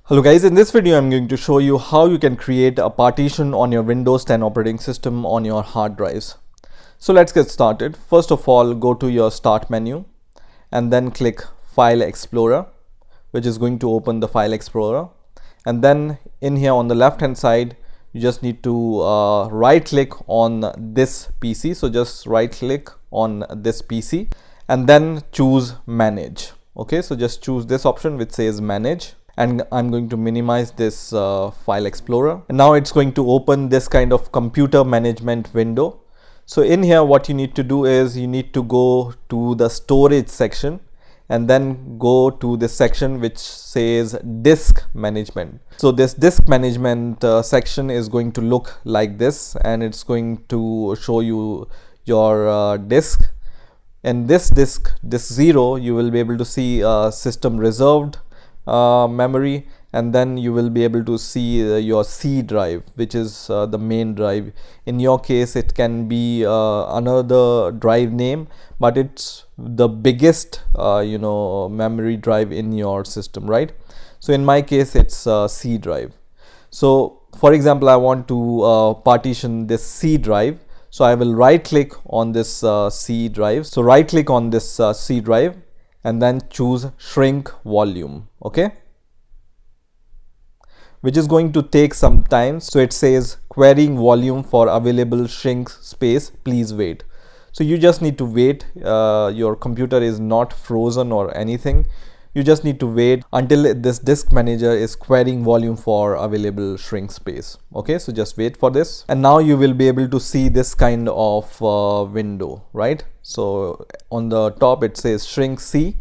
Hello guys, in this video I'm going to show you how you can create a partition on your Windows 10 operating system on your hard drives. So let's get started. First of all, go to your Start menu and then click File Explorer, which is going to open the File Explorer. And then in here on the left hand side, you just need to right click on this PC. So just right click on this PC and then choose Manage. Okay, so just choose this option which says Manage. And I'm going to minimize this File Explorer. And now it's going to open this kind of computer management window. So in here, what you need to do is you need to go to the storage section and then go to this section which says disk management. So this disk management section is going to look like this, and it's going to show you your disk. And this disk 0, you will be able to see system reserved memory, and then you will be able to see your C drive, which is the main drive. In your case it can be another drive name, but it's the biggest memory drive in your system, right? So in my case it's C drive. So for example, I want to partition this C drive. So I will right click on this C drive. So right click on this C drive and then choose shrink volume, okay, which is going to take some time. So it says querying volume for available shrink space, please wait. So you just need to wait. Your computer is not frozen or anything. You just need to wait until this disk manager is querying volume for available shrink space. Okay, so just wait for this. And now you will be able to see this kind of window, right? So on the top it says shrink C,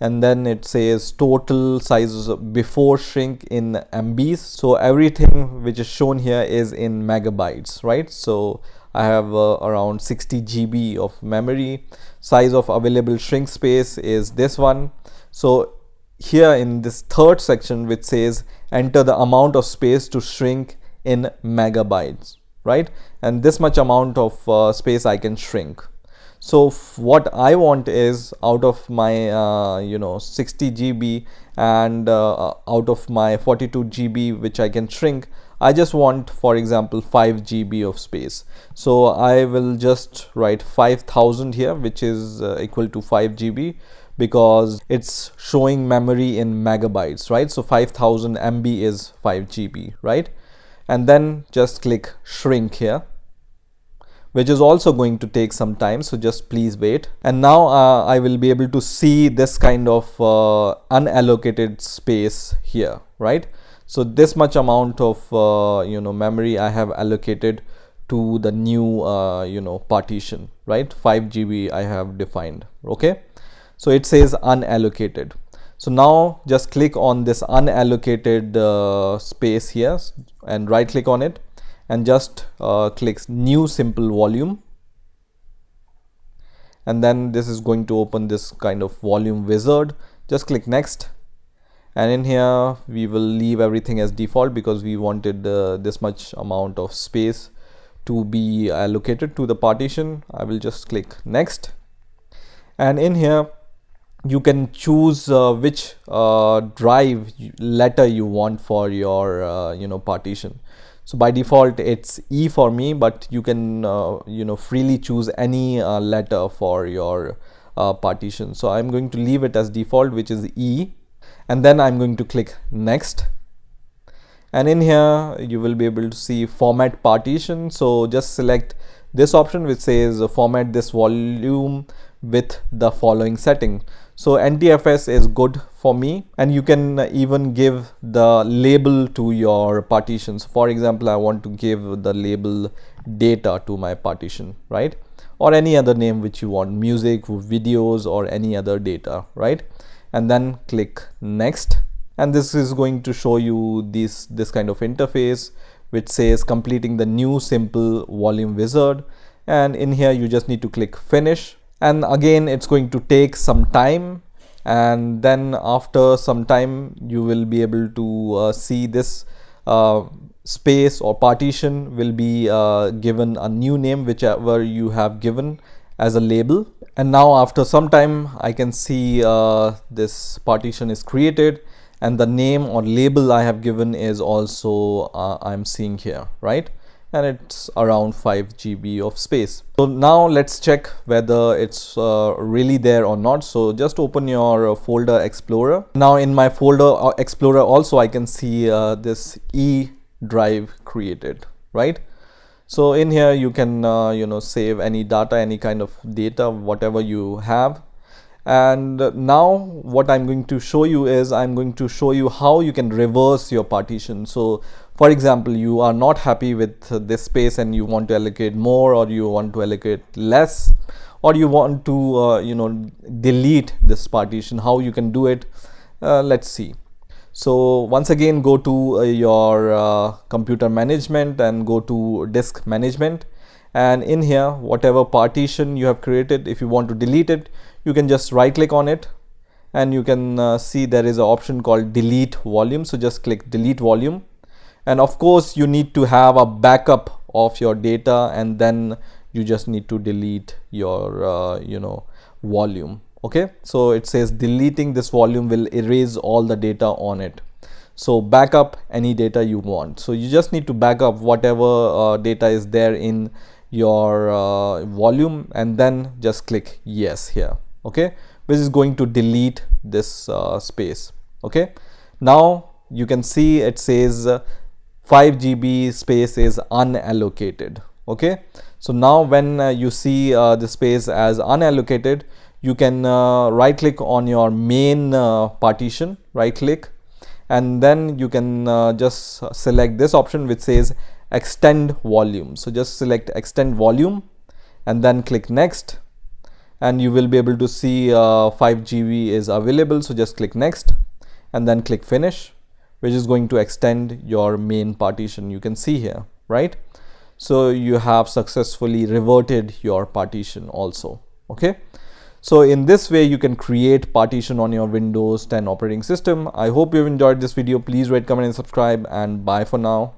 and then it says total size before shrink in MBs. So everything which is shown here is in megabytes, right? So I have around 60 GB of memory. Size of available shrink space is this one. So here in this third section which says enter the amount of space to shrink in megabytes, right? And this much amount of space I can shrink. So what I want is out of my 60 GB and out of my 42 GB which I can shrink, I just want, for example, 5 GB of space. So I will just write 5000 here, which is equal to 5 GB, because it's showing memory in megabytes, right? So 5000 MB is 5 GB, right? And then just click shrink here, which is also going to take some time, so just please wait. And now I will be able to see this kind of unallocated space here, right? So this much amount of memory I have allocated to the new partition, right? 5 GB I have defined. Okay, so it says unallocated. So now just click on this unallocated space here and right click on it and just click new simple volume, and then this is going to open this kind of volume wizard. Just click next, and in here we will leave everything as default because we wanted this much amount of space to be allocated to the partition. I will just click next, and in here you can choose which drive letter you want for your partition. So by default it's E for me, but you can freely choose any letter for your partition. So I'm going to leave it as default, which is E, and then I'm going to click next. And in here you will be able to see format partition. So just select this option which says format this volume with the following setting. So NTFS is good for me, and you can even give the label to your partitions. For example, I want to give the label data to my partition, right? Or any other name which you want, music, videos, or any other data, right? And then click next, and this is going to show you this kind of interface which says completing the new simple volume wizard. And in here you just need to click finish. And again it's going to take some time, and then after some time you will be able to see this space or partition will be given a new name, whichever you have given as a label. And now after some time I can see this partition is created, and the name or label I have given is also I'm seeing here, right? And it's around 5 GB of space. So now let's check whether it's really there or not. So just open your folder explorer. Now in my folder explorer also I can see this E drive created, right? So in here you can save any data, any kind of data, whatever you have. And now what I'm going to show you is I'm going to show you how you can reverse your partition. So for example, you are not happy with this space and you want to allocate more, or you want to allocate less, or you want to delete this partition. How you can do it, let's see. So once again, go to your computer management and go to disk management, and in here whatever partition you have created, if you want to delete it, you can just right click on it, and you can see there is an option called delete volume. So just click delete volume, and of course you need to have a backup of your data, and then you just need to delete your volume. Okay, so it says deleting this volume will erase all the data on it. So backup any data you want. So you just need to back up whatever data is there in your volume, and then just click yes here. Okay, which is going to delete this space. Okay, now you can see it says 5 GB space is unallocated. Okay, so now when you see the space as unallocated, you can right click on your main partition, right click, and then you can just select this option which says extend volume. So just select extend volume and then click next, and you will be able to see 5 GB is available. So just click next and then click finish, which is going to extend your main partition. You can see here, right? So you have successfully reverted your partition also. Okay, so in this way you can create partition on your Windows 10 operating system. I hope you've enjoyed this video. Please rate, comment and subscribe, and bye for now.